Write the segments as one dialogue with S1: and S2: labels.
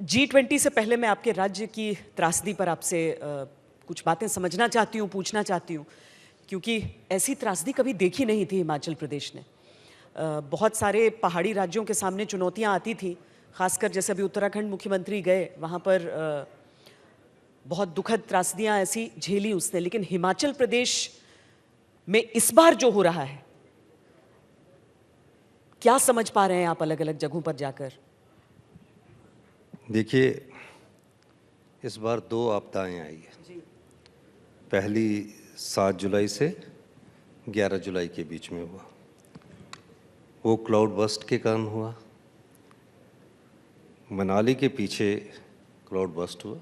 S1: G20 से पहले मैं आपके राज्य की त्रासदी पर आपसे कुछ बातें समझना चाहती हूँ, पूछना चाहती हूँ, क्योंकि ऐसी त्रासदी कभी देखी नहीं थी हिमाचल प्रदेश ने। बहुत सारे पहाड़ी राज्यों के सामने चुनौतियाँ आती थी, खासकर जैसे अभी उत्तराखंड मुख्यमंत्री गए, वहाँ पर बहुत दुखद त्रासदियाँ ऐसी झेली उसने, लेकिन हिमाचल प्रदेश में इस बार जो हो रहा है, क्या समझ पा रहे हैं आप अलग-अलग जगहों पर जाकर?
S2: देखिए, इस बार 2 आपदाएँ आई हैं।
S1: जी।
S2: पहली 7 जुलाई से 11 जुलाई के बीच में हुआ। वो क्लाउड बर्स्ट के कारण हुआ। मनाली के पीछे क्लाउड बर्स्ट हुआ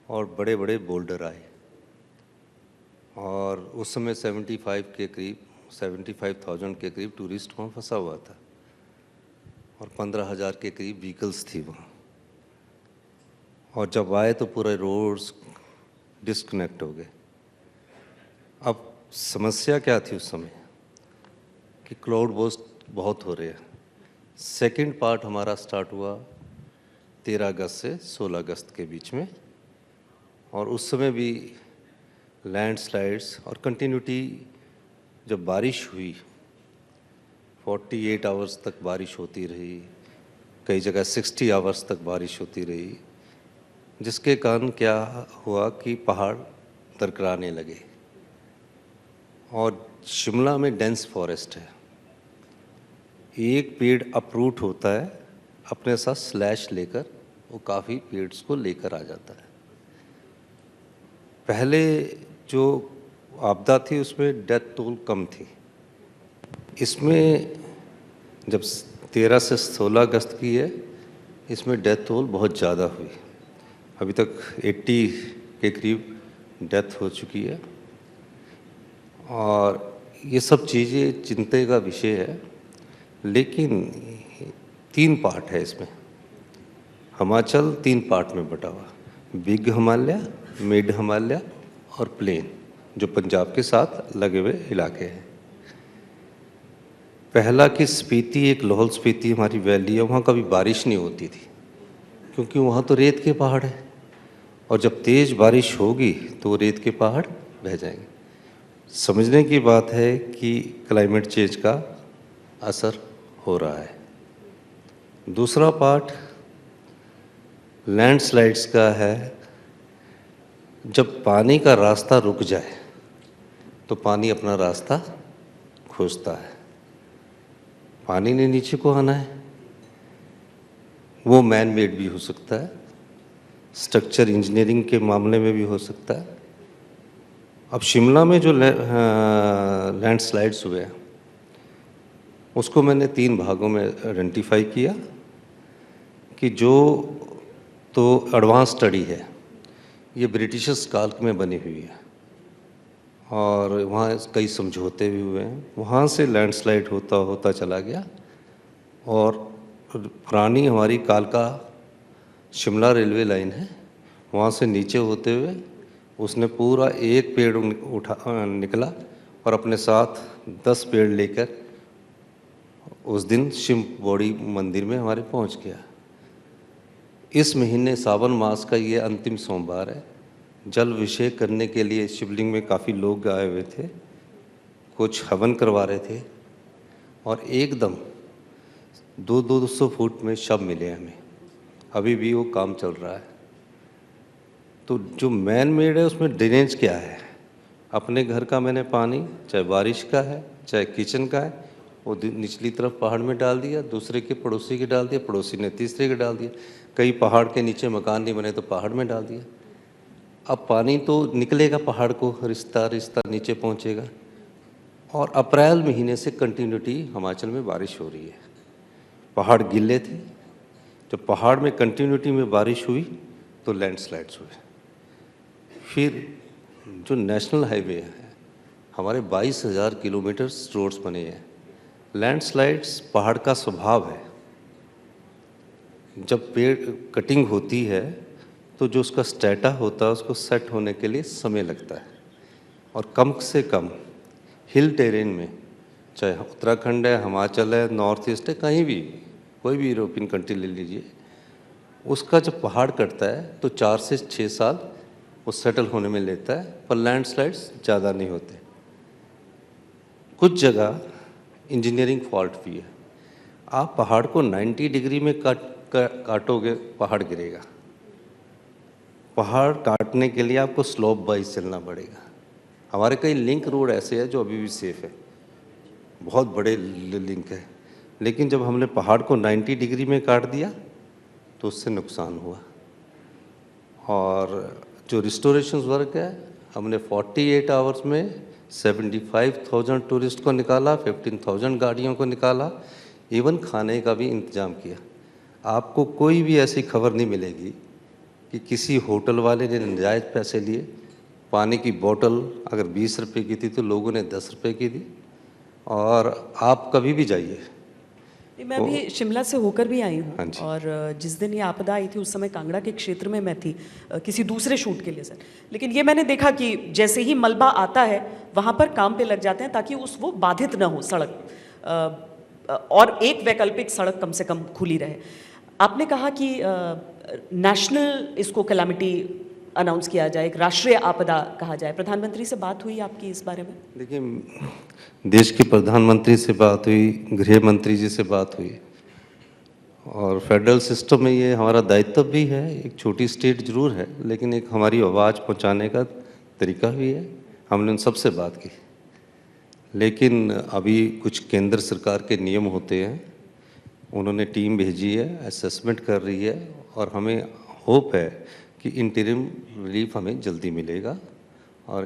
S2: और बड़े-बड़े बोल्डर आए और उस समय 75,000 के करीब टूरिस्ट वहाँ फँसा हुआ था और 15,000 के करीब व्हीकल्स थी वहाँ। और जब आए तो पूरे रोड्स डिस्कनेक्ट हो गए। अब समस्या क्या थी उस समय कि क्लाउड बर्स्ट बहुत हो रहे हैं। सेकंड पार्ट हमारा स्टार्ट हुआ 13 अगस्त से 16 अगस्त के बीच में और उस समय भी लैंडस्लाइड्स और कंटिन्यूटी जब बारिश हुई 48 आवर्स तक बारिश होती रही, कई जगह 60 आवर्स तक बारिश होती रही, जिसके कारण क्या हुआ कि पहाड़ दरकराने लगे। और शिमला में डेंस फॉरेस्ट है, एक पेड़ अपरूट होता है, अपने साथ स्लैश लेकर वो काफ़ी पेड्स को लेकर आ जाता है। पहले जो आपदा थी उसमें डेथ टोल कम थी, इसमें जब 13 से 16 अगस्त की है, इसमें डेथ टोल बहुत ज़्यादा हुई। अभी तक 80 के करीब डेथ हो चुकी है और ये सब चीज़ें चिंता का विषय है। लेकिन 3 पार्ट है इसमें। हिमाचल 3 पार्ट में बटा हुआ, बिग हिमालय, मिड हिमालय और प्लेन, जो पंजाब के साथ लगे हुए इलाके हैं। पहला कि स्पीति, एक लाहौल स्पीति हमारी वैली है, वहाँ कभी बारिश नहीं होती थी क्योंकि वहाँ तो रेत के पहाड़ है और जब तेज़ बारिश होगी तो रेत के पहाड़ बह जाएंगे। समझने की बात है कि क्लाइमेट चेंज का असर हो रहा है। दूसरा पार्ट लैंडस्लाइड्स का है। जब पानी का रास्ता रुक जाए तो पानी अपना रास्ता खोजता है, पानी ने नीचे को आना है। वो मैन मेड भी हो सकता है, स्ट्रक्चर इंजीनियरिंग के मामले में भी हो सकता है। अब शिमला में जो लैंडस्लाइड्स हुए हैं उसको मैंने 3 भागों में आइडेंटिफाई किया कि जो तो एडवांस स्टडी है, ये ब्रिटिशर्स काल में बनी हुई है और वहाँ कई समझौते भी हुए हैं। वहाँ से लैंडस्लाइड होता होता चला गया और पुरानी हमारी कालका शिमला रेलवे लाइन है, वहाँ से नीचे होते हुए उसने पूरा एक पेड़ निकला और अपने साथ 10 पेड़ लेकर उस दिन शिव बॉडी मंदिर में हमारे पहुँच गया। इस महीने सावन मास का ये अंतिम सोमवार है। जल अभिषेक करने के लिए शिवलिंग में काफ़ी लोग आए हुए थे, कुछ हवन करवा रहे थे और एकदम 200 फुट में शव मिले हमें। अभी भी वो काम चल रहा है। तो जो मैन मेड है उसमें ड्रेनेज क्या है? अपने घर का मैंने पानी, चाहे बारिश का है चाहे किचन का है, वो निचली तरफ पहाड़ में डाल दिया, दूसरे के पड़ोसी के डाल दिया, पड़ोसी ने तीसरे के डाल दिया, कई पहाड़ के नीचे मकान नहीं बने तो पहाड़ में डाल दिया। अब पानी तो निकलेगा पहाड़ को, रिश्ता रिश्ता नीचे पहुंचेगा। और अप्रैल महीने से कंटिन्यूटी हिमाचल में बारिश हो रही है। पहाड़ गिले थे, जब पहाड़ में कंटिन्यूटी में बारिश हुई तो लैंडस्लाइड्स हुए। फिर जो नेशनल हाईवे है, हमारे 22,000 किलोमीटर रोड्स बने हैं। लैंडस्लाइड्स पहाड़ का स्वभाव है, जब पेड़ कटिंग होती है तो जो उसका स्टेटा होता है उसको सेट होने के लिए समय लगता है और कम से कम हिल टेरेन में, चाहे उत्तराखंड है, हिमाचल है, नॉर्थ ईस्ट है, कहीं भी कोई भी यूरोपियन कंट्री ले लीजिए, उसका जब पहाड़ कटता है तो 4 से 6 साल वो सेटल होने में लेता है, पर लैंडस्लाइड्स ज़्यादा नहीं होते। कुछ जगह इंजीनियरिंग फॉल्ट भी है। आप पहाड़ को 90 डिग्री में काटोगे, पहाड़ गिरेगा। पहाड़ काटने के लिए आपको स्लोप वाइज चलना पड़ेगा। हमारे कई लिंक रोड ऐसे हैं जो अभी भी सेफ है, बहुत बड़े लिंक है, लेकिन जब हमने पहाड़ को 90 डिग्री में काट दिया तो उससे नुकसान हुआ। और जो रिस्टोरेशन वर्क है, हमने 48 आवर्स में 75,000 टूरिस्ट को निकाला, 15,000 गाड़ियों को निकाला, इवन खाने का भी इंतज़ाम किया। आपको कोई भी ऐसी खबर नहीं मिलेगी कि किसी होटल वाले ने नाजायज़ पैसे लिए। पानी की बोतल अगर 20 रुपए की थी तो लोगों ने 10 रुपए की दी। और आप कभी भी जाइए।
S1: मैं भी शिमला से होकर भी आई
S2: हाँ
S1: हूँ,
S2: जी।
S1: और जिस दिन ये आपदा आई थी उस समय कांगड़ा के क्षेत्र में मैं थी, किसी दूसरे शूट के लिए सर। लेकिन ये मैंने देखा कि जैसे ही मलबा आता है वहाँ पर काम पे लग जाते हैं ताकि वो बाधित ना हो सड़क, और एक वैकल्पिक सड़क कम से कम खुली रहे। आपने कहा कि नेशनल इसको कैलामिटी अनाउंस किया जाए, एक राष्ट्रीय आपदा कहा जाए। प्रधानमंत्री से बात हुई आपकी इस बारे में?
S2: देखिए, देश के प्रधानमंत्री से बात हुई, गृह मंत्री जी से बात हुई, और फेडरल सिस्टम में ये हमारा दायित्व भी है। एक छोटी स्टेट जरूर है, लेकिन एक हमारी आवाज़ पहुंचाने का तरीका भी है। हमने उन सबसे बात की, लेकिन अभी कुछ केंद्र सरकार के नियम होते हैं, उन्होंने टीम भेजी है, असेसमेंट कर रही है, और हमें होप है कि इंटरिम रिलीफ हमें जल्दी मिलेगा। और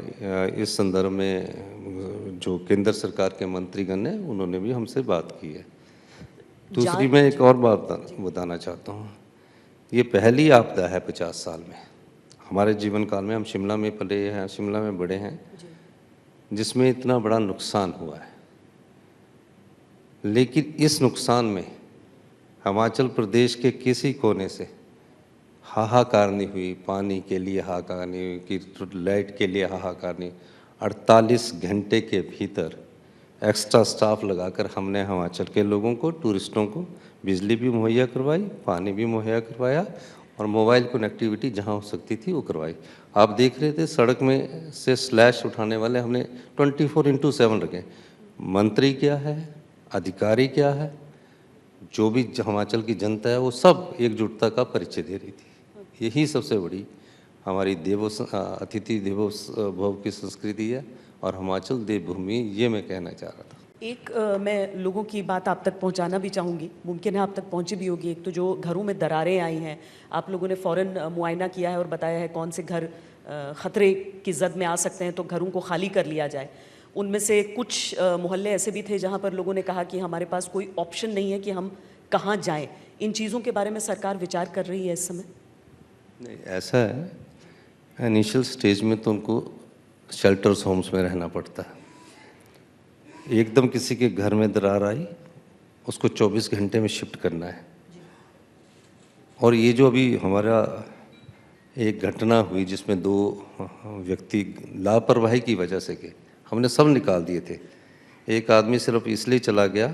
S2: इस संदर्भ में जो केंद्र सरकार के मंत्रीगण हैं उन्होंने भी हमसे बात की है। दूसरी मैं एक और बात बताना चाहता हूँ। ये पहली आपदा है 50 साल में हमारे जीवन काल में। हम शिमला में पले हैं, शिमला में बड़े हैं, जिसमें इतना बड़ा नुकसान हुआ है। लेकिन इस नुकसान में हिमाचल प्रदेश के किसी कोने से हाहाकार नहीं हुई। पानी के लिए हाहाकार नहीं हुई, कि लाइट के लिए हाहाकार नहीं। 48 घंटे के भीतर एक्स्ट्रा स्टाफ लगाकर हमने हिमाचल के लोगों को, टूरिस्टों को बिजली भी मुहैया करवाई, पानी भी मुहैया करवाया, और मोबाइल कनेक्टिविटी जहां हो सकती थी वो करवाई। आप देख रहे थे सड़क में से स्लैश उठाने वाले हमने 24/7 रखे। मंत्री क्या है, अधिकारी क्या है, जो भी हिमाचल की जनता है, वो सब एकजुटता का परिचय दे रही थी। यही सबसे बड़ी हमारी अतिथि देवो भव की संस्कृति है, और हिमाचल देवभूमि, ये मैं कहना चाह रहा था।
S1: एक मैं लोगों की बात आप तक पहुंचाना भी चाहूँगी, मुमकिन है आप तक पहुंची भी होगी। एक तो जो घरों में दरारें आई हैं, आप लोगों ने फ़ौरन मुआयना किया है और बताया है कौन से घर ख़तरे की जद में आ सकते हैं, तो घरों को खाली कर लिया जाए। उनमें से कुछ मोहल्ले ऐसे भी थे जहाँ पर लोगों ने कहा कि हमारे पास कोई ऑप्शन नहीं है कि हम कहाँ जाएँ। इन चीज़ों के बारे में सरकार विचार कर रही है इस समय?
S2: नहीं, ऐसा है, इनिशियल स्टेज में तो उनको शेल्टर्स होम्स में रहना पड़ता है। एकदम किसी के घर में दरार आई, उसको 24 घंटे में शिफ्ट करना है। और ये जो अभी हमारा एक घटना हुई जिसमें 2 व्यक्ति लापरवाही की वजह से के हमने सब निकाल दिए थे। एक आदमी सिर्फ इसलिए चला गया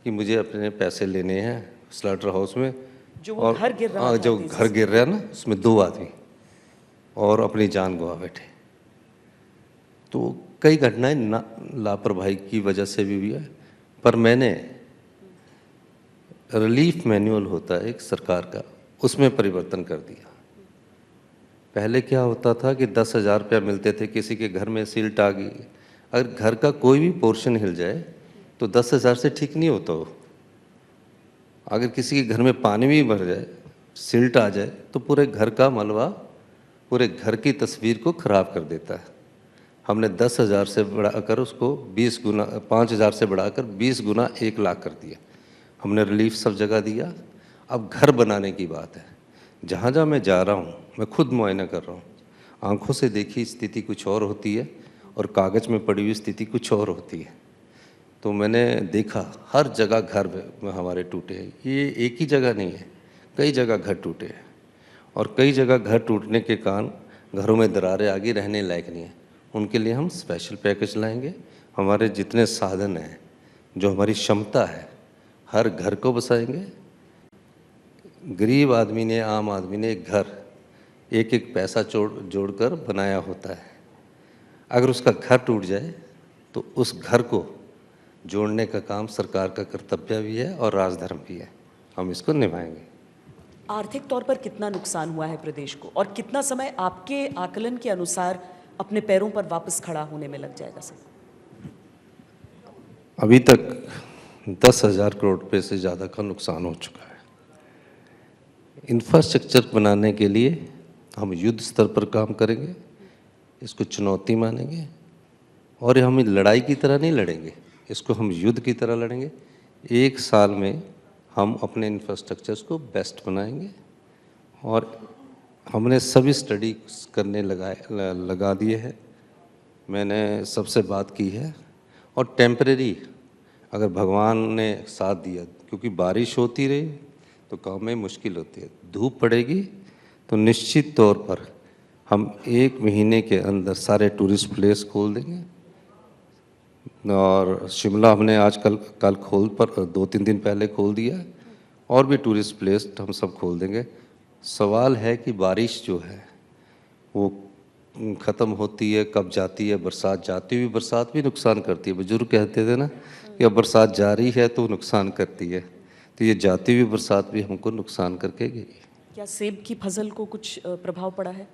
S2: कि मुझे अपने पैसे लेने हैं स्लाटर हाउस में,
S1: जो वो घर गिर रहा था,
S2: जो घर गिर रहा है ना, उसमें 2 आदमी और अपनी जान गंवा बैठे। तो कई घटनाएं लापरवाही की वजह से भी हुई है। पर मैंने रिलीफ मैनुअल होता है एक सरकार का, उसमें परिवर्तन कर दिया। पहले क्या होता था कि 10,000 रुपया मिलते थे, किसी के घर में सिल्ट आ गई, अगर घर का कोई भी पोर्शन हिल जाए तो 10,000 से ठीक नहीं होता वो। अगर किसी के घर में पानी भी भर जाए, सिल्ट आ जाए, तो पूरे घर का मलबा पूरे घर की तस्वीर को ख़राब कर देता है। हमने 10,000 से बढ़ाकर उसको 20 गुना, 5,000 से बढ़ाकर 20 गुना 1 लाख कर दिया। हमने रिलीफ सब जगह दिया। अब घर बनाने की बात है। जहाँ जहाँ मैं जा रहा हूँ, मैं खुद मुआयना कर रहा हूँ। आंखों से देखी स्थिति कुछ और होती है और कागज़ में पड़ी हुई स्थिति कुछ और होती है। तो मैंने देखा हर जगह घर हमारे टूटे हैं। ये एक ही जगह नहीं है, कई जगह घर टूटे हैं, और कई जगह घर टूटने के कारण घरों में दरारें आ गई, रहने लायक नहीं है। उनके लिए हम स्पेशल पैकेज लाएंगे। हमारे जितने साधन हैं, जो हमारी क्षमता है, हर घर को बसाएंगे। गरीब आदमी ने, आम आदमी ने एक घर एक एक पैसा जोड़कर बनाया होता है। अगर उसका घर टूट जाए तो उस घर को जोड़ने का काम सरकार का कर्तव्य भी है और राजधर्म भी है। हम इसको निभाएंगे।
S1: आर्थिक तौर पर कितना नुकसान हुआ है प्रदेश को और कितना समय आपके आकलन के अनुसार अपने पैरों पर वापस खड़ा होने में लग जाएगा सर?
S2: अभी तक 10,000 करोड़ रुपए से ज़्यादा का नुकसान हो चुका है। इंफ्रास्ट्रक्चर बनाने के लिए हम युद्ध स्तर पर काम करेंगे, इसको चुनौती मानेंगे और हम लड़ाई की तरह नहीं लड़ेंगे, इसको हम युद्ध की तरह लड़ेंगे। 1 साल में हम अपने इंफ्रास्ट्रक्चर्स को बेस्ट बनाएंगे और हमने सभी स्टडी करने लगा दिए हैं। मैंने सबसे बात की है और टेम्परेरी अगर भगवान ने साथ दिया, क्योंकि बारिश होती रही तो काम में मुश्किल होती है, धूप पड़ेगी तो निश्चित तौर पर हम 1 महीने के अंदर सारे टूरिस्ट प्लेस खोल देंगे। और शिमला हमने कल 2-3 दिन पहले खोल दिया और भी टूरिस्ट प्लेस हम सब खोल देंगे। सवाल है कि बारिश जो है वो ख़त्म होती है, कब जाती है। बरसात जाती हुई बरसात भी नुकसान करती है। बुजुर्ग कहते थे ना कि अब बरसात जा रही है तो नुकसान करती है, तो ये जाती हुई बरसात भी हमको नुकसान करके गई।
S1: क्या सेब की फसल को कुछ प्रभाव पड़ा है?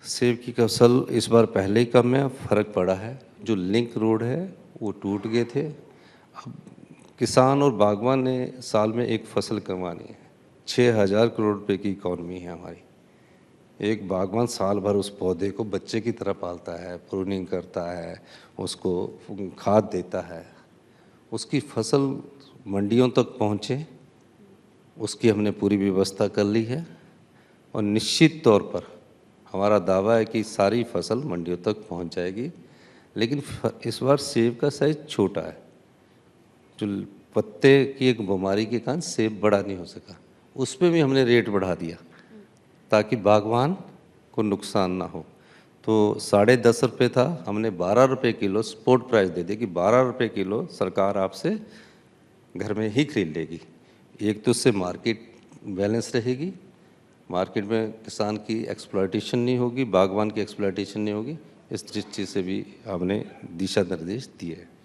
S2: सेब की फसल इस बार पहले ही कम है, फ़र्क पड़ा है। जो लिंक रोड है वो टूट गए थे। अब किसान और बागवान ने साल में एक फसल कमानी है। 6,000 करोड़ रुपए की इकॉनमी है हमारी। एक बागवान साल भर उस पौधे को बच्चे की तरह पालता है, प्रूनिंग करता है, उसको खाद देता है, उसकी फसल मंडियों तक पहुँचे, उसकी हमने पूरी व्यवस्था कर ली है और निश्चित तौर पर हमारा दावा है कि सारी फसल मंडियों तक पहुंच जाएगी। लेकिन इस बार सेब का साइज़ छोटा है। जो पत्ते की एक बीमारी के कारण सेब बड़ा नहीं हो सका, उस पर भी हमने रेट बढ़ा दिया ताकि बागवान को नुकसान ना हो। तो 10.5 रुपये था, हमने 12 रुपये किलो स्पॉट प्राइस दे दिया कि 12 रुपये किलो सरकार आपसे घर में ही खरीद लेगी। एक तो उससे मार्केट बैलेंस रहेगी, मार्केट में किसान की एक्सप्लॉयटेशन नहीं होगी, बागवान की एक्सप्लॉयटेशन नहीं होगी। इस दृष्टि से भी हमने दिशा निर्देश दिए हैं।